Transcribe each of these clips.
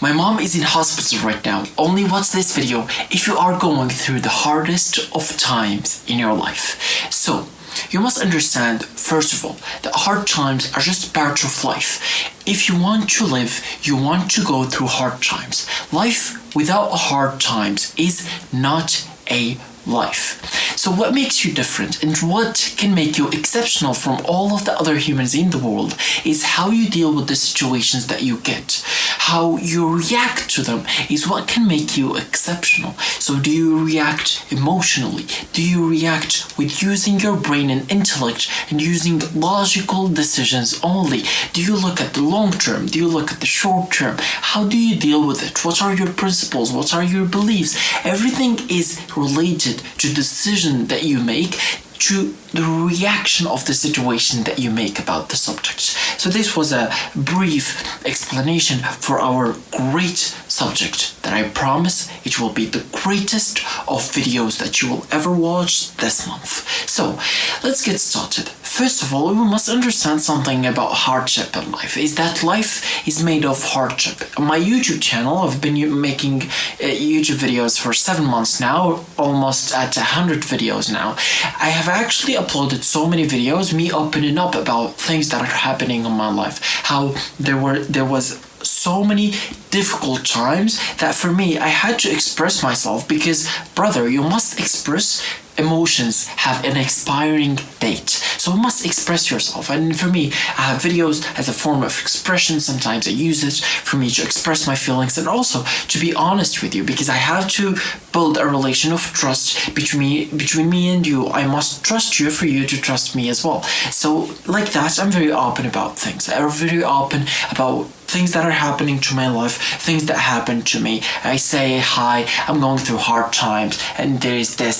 My mom is in hospital right now. Only watch this video if you are going through the hardest of times in your life. So, you must understand, first of all, that hard times are just part of life. If you want to live, you want to go through hard times. Life without hard times is not a life. So what makes you different and what can make you exceptional from all of the other humans in the world is how you deal with the situations that you get. How you react to them is what can make you exceptional. So do you react emotionally? Do you react with using your brain and intellect and using logical decisions only? Do you look at the long term? Do you look at the short term? How do you deal with it? What are your principles? What are your beliefs? Everything is related to the decision that you make, to the reaction of the situation that you make about the subject. So this was a brief explanation for our great subject that I promise it will be the greatest of videos that you will ever watch this month. So let's get started. First of all, we must understand something about hardship in life, is that life is made of hardship. On my YouTube channel, I've been making YouTube videos for 7 months now, almost at 100 videos now. I have actually uploaded so many videos, me opening up about things that are happening in my life, how there was so many difficult times that for me I had to express myself, because brother, you must express. Emotions have an expiring date, so you must express yourself. And for me, I have videos as a form of expression. Sometimes I use it for me to express my feelings and also to be honest with you, because I have to build a relation of trust between me and you. I must trust you for you to trust me as well. So like that, I'm very open about things. I'm very open about things that are happening to my life, things that happen to me. I say, hi, I'm going through hard times and there is this.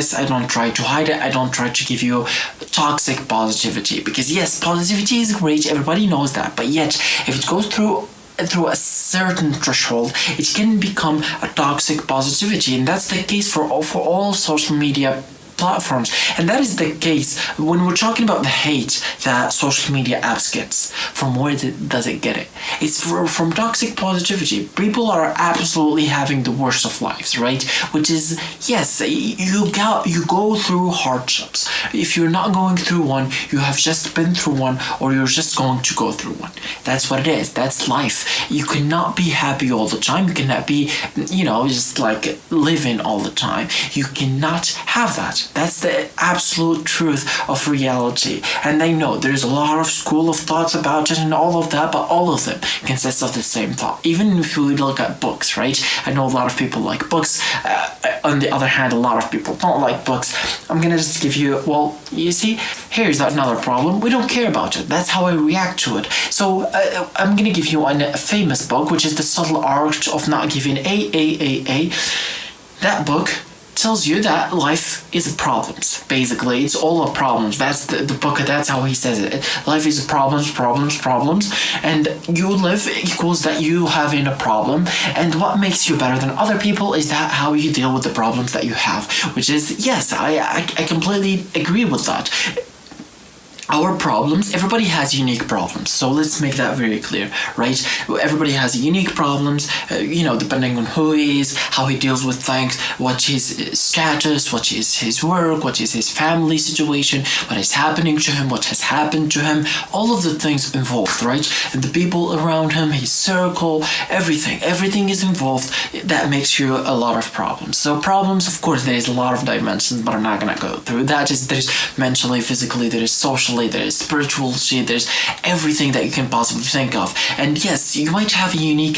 I don't try to hide it. I don't try to give you toxic positivity, because yes, positivity is great, everybody knows that, but yet if it goes through a certain threshold, it can become a toxic positivity, and that's the case for all social media platforms. And that is the case when we're talking about the hate that social media apps gets. From where does it get it? It's from toxic positivity. People are absolutely having the worst of lives, right? Which is, yes, you go through hardships. If you're not going through one, you have just been through one, or you're just going to go through one. That's what it is. That's life. You cannot be happy all the time. You cannot be, just like living all the time. You cannot have that. That's the absolute truth of reality. And I know there's a lot of school of thoughts about it and all of that, but all of them consist of the same thought. Even if we look at books, right? I know a lot of people like books. On the other hand, a lot of people don't like books. I'm gonna just give you, you see, here's another problem. We don't care about it. That's how I react to it. So I'm gonna give you a famous book, which is The Subtle Art of Not Giving a. That book tells you that life is problems. Basically, it's all of problems. That's the book. That's how he says it. Life is problems, and you live equals that you having a problem. And what makes you better than other people is that how you deal with the problems that you have. Which is, yes, I completely agree with that. Our problems, everybody has unique problems, so let's make that very clear, right? Everybody has unique problems, depending on who he is, how he deals with things, what his status, what is his work, what is his family situation, what is happening to him, what has happened to him, all of the things involved, right? And the people around him, his circle, everything is involved. That makes you a lot of problems. So problems, of course, there is a lot of dimensions, but I'm not gonna go through that. There's mentally, physically, there is socially, there is spirituality, there's everything that you can possibly think of. And yes, you might have a unique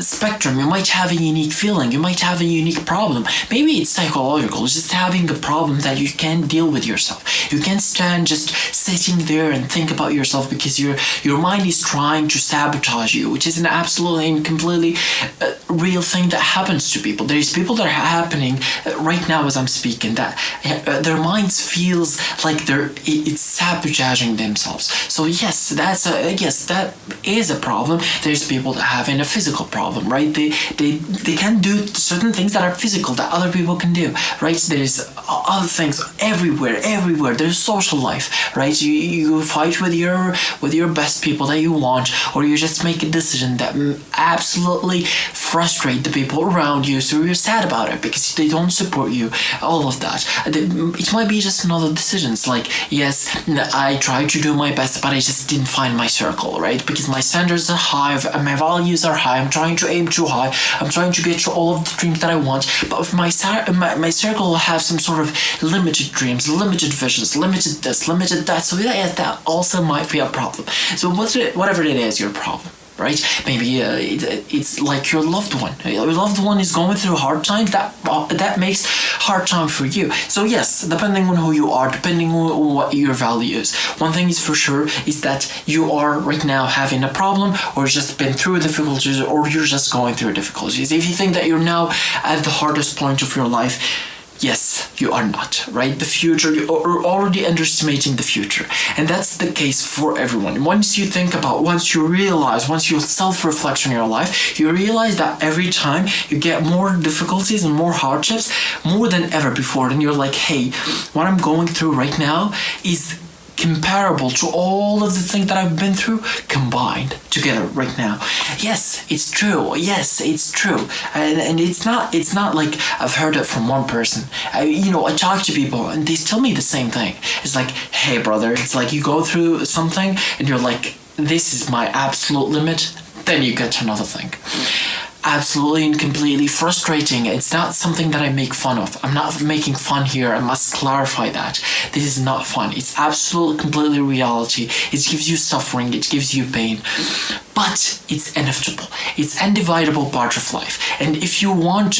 spectrum, you might have a unique feeling, you might have a unique problem. Maybe it's psychological, just having a problem that you can't deal with yourself. You can't stand just sitting there and think about yourself because your mind is trying to sabotage you, which is an absolutely and completely real thing that happens to people. There's people that are happening right now as I'm speaking, that their minds feels like it's sabotaging judging themselves. So yes, that is a problem. There's people that have a physical problem, right? They can do certain things that are physical that other people can do, right? There's other things everywhere. There's social life, right? You fight with your best people that you want, or you just make a decision that absolutely frustrate the people around you, so you're sad about it because they don't support you. All of that. It might be just another decisions. Like, yes, I tried to do my best, but I just didn't find my circle, right? Because my standards are high, my values are high. I'm trying to aim too high. I'm trying to get to all of the dreams that I want. But if my circle will have some sort of limited dreams, limited visions, limited this, limited that. So that also might be a problem. So whatever it is, your problem. Right? Maybe it's like your loved one. Your loved one is going through hard times. That makes hard time for you. So yes, depending on who you are, depending on what your value is. One thing is for sure is that you are right now having a problem, or just been through difficulties, or you're just going through difficulties. If you think that you're now at the hardest point of your life, yes, you are not, right? The future, you're already underestimating the future. And that's the case for everyone. Once you self-reflect on your life, you realize that every time you get more difficulties and more hardships, more than ever before, and you're like, hey, what I'm going through right now is comparable to all of the things that I've been through combined together right now. Yes, it's true. And it's not like I've heard it from one person. I talk to people and they tell me the same thing. It's like, hey brother, it's like you go through something and you're like, this is my absolute limit. Then you get to another thing. Absolutely and completely frustrating. It's not something that I make fun of. I'm not making fun here. I must clarify that. This is not fun. It's absolutely completely reality. It gives you suffering. It gives you pain. But it's inevitable. It's an undividable part of life. And if you want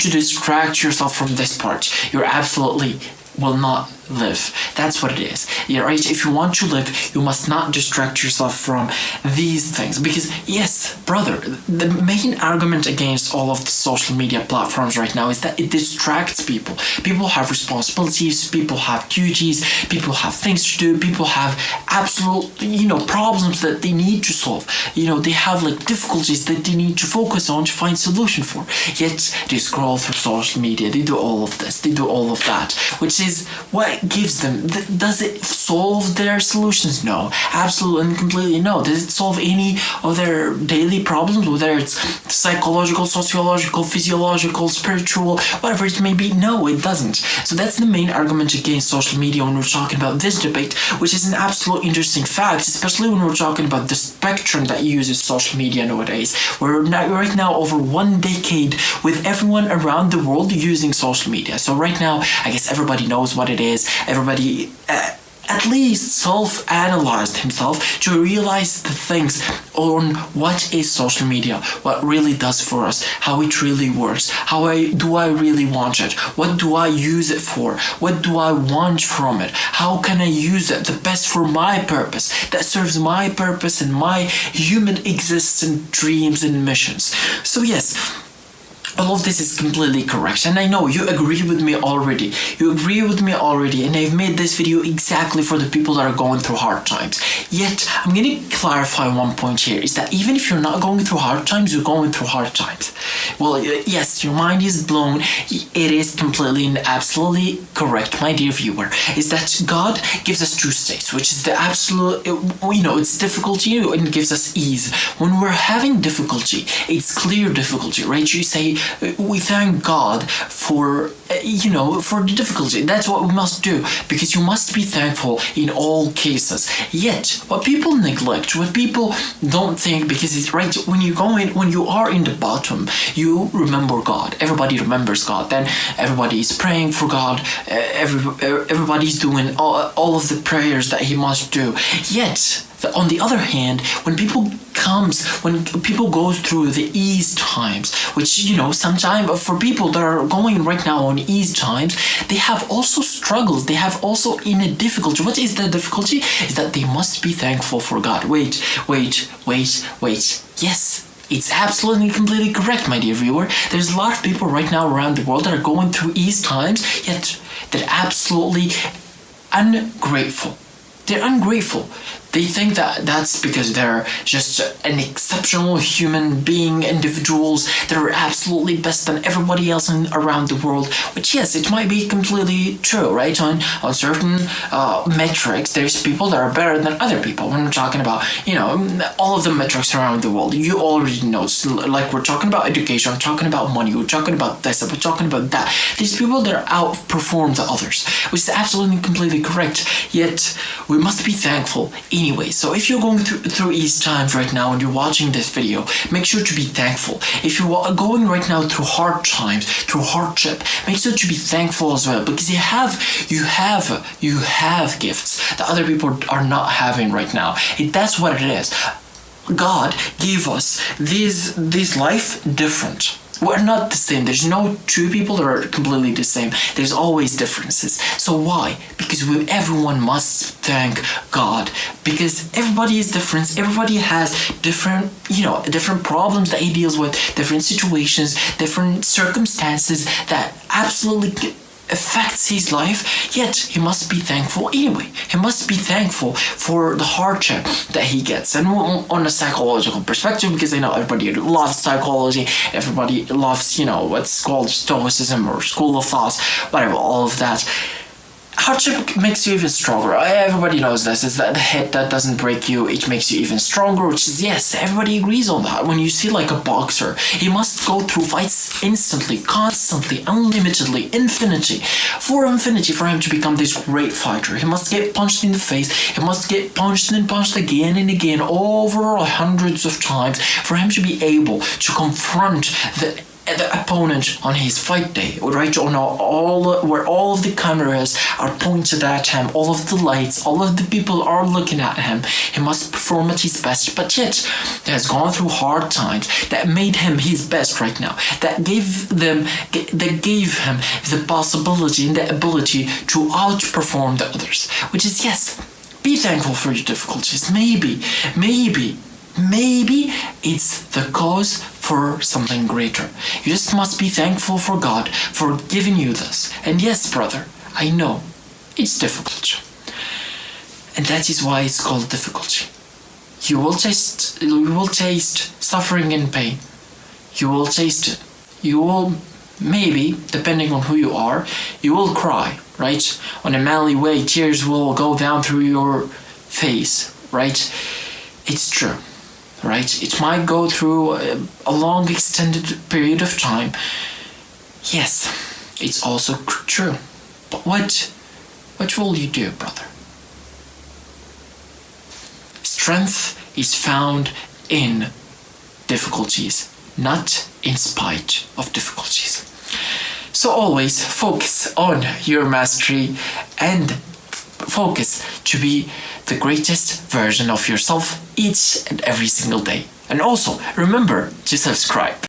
to distract yourself from this part, you're absolutely will not live. That's what it is. Yeah, right? If you want to live, you must not distract yourself from these things. Because yes, brother, the main argument against all of the social media platforms right now is that it distracts people. People have responsibilities, people have duties, people have things to do, people have absolute, problems that they need to solve. They have difficulties that they need to focus on to find solution for. Yet they scroll through social media, they do all of this, they do all of that, which is what gives them. Does it solve their solutions? No, absolutely and completely no. Does it solve any of their daily problems, whether it's psychological, sociological, physiological, spiritual, whatever it may be? No, it doesn't. So that's the main argument against social media when we're talking about this debate, which is an absolute interesting fact, especially when we're talking about the spectrum that uses social media nowadays. We're right now over 1 decade with everyone around the world using social media. So right now, I guess everybody knows what it is. Everybody at least self-analyzed himself to realize the things on what is social media, what really does for us, how it really works, do I really want it, what do I use it for, what do I want from it, how can I use it the best for my purpose, that serves my purpose and my human existence, dreams and missions. So yes, all of this is completely correct, and I know you agree with me already. And I've made this video exactly for the people that are going through hard times. Yet, I'm going to clarify one point here, is that even if you're not going through hard times, you're going through hard times. Well, yes, your mind is blown. It is completely and absolutely correct, my dear viewer, is that God gives us two states, which is the absolute, it's difficulty and it gives us ease. When we're having difficulty, it's clear difficulty, right? You say, we thank God for the difficulty. That's what we must do, because you must be thankful in all cases. Yet, what people neglect, what people don't think, because it's right, when you are in the bottom, you remember God. Everybody remembers God. Then everybody is praying for God. Everybody's doing all of the prayers that he must do. Yet, on the other hand, when people go through the ease times, which sometimes for people that are going right now on ease times, they have also struggles. They have also in a difficulty. What is the difficulty? Is that they must be thankful for God. Wait. Yes. It's absolutely completely correct, my dear viewer. There's a lot of people right now around the world that are going through ease times, yet they're absolutely ungrateful. They're ungrateful. They think that that's because they're just an exceptional human being, individuals that are absolutely best than everybody else around the world. Which, yes, it might be completely true, right? On certain metrics, there's people that are better than other people. When we're talking about, all of the metrics around the world, you already know. So, like, we're talking about education, we're talking about money, we're talking about this, we're talking about that. These people that outperform the others, which is absolutely completely correct. Yet, we must be thankful anyway. So if you're going through easy times right now and you're watching this video, make sure to be thankful. If you're going right now through hard times, through hardship, make sure to be thankful as well, because you have gifts that other people are not having right now. That's what it is. God gave us this life different. We're not the same. There's no two people that are completely the same. There's always differences. So why? Because everyone must thank God. Because everybody is different. Everybody has different problems that he deals with, different situations, different circumstances that absolutely affects his life, yet he must be thankful anyway. He must be thankful for the hardship that he gets. And on a psychological perspective, because I know everybody loves psychology, everybody loves, what's called stoicism or school of thoughts, whatever, all of that. Hardship makes you even stronger. Everybody knows this. It's that the hit that doesn't break you, it makes you even stronger, which is, yes, everybody agrees on that. When you see like a boxer, he must go through fights instantly, constantly, unlimitedly, infinity for him to become this great fighter. He must get punched in the face. He must get punched and punched again and again over hundreds of times for him to be able to confront the opponent on his fight day, right? Where all of the cameras are pointed at him, all of the lights, all of the people are looking at him. He must perform at his best, but yet he has gone through hard times that made him his best right now, that gave him the possibility and the ability to outperform the others, which is, yes, be thankful for your difficulties. Maybe it's the cause for something greater. You just must be thankful for God for giving you this. And yes, brother, I know it's difficult. And that is why it's called difficulty. You will taste suffering and pain. You will taste it. You will, maybe, depending on who you are, you will cry, right? On a manly way, tears will go down through your face, right? It's true. Right? It might go through a long extended period of time. Yes, it's also true. But what will you do, brother? Strength is found in difficulties, not in spite of difficulties. So always focus on your mastery and focus to be the greatest version of yourself each and every single day. And also, remember to subscribe.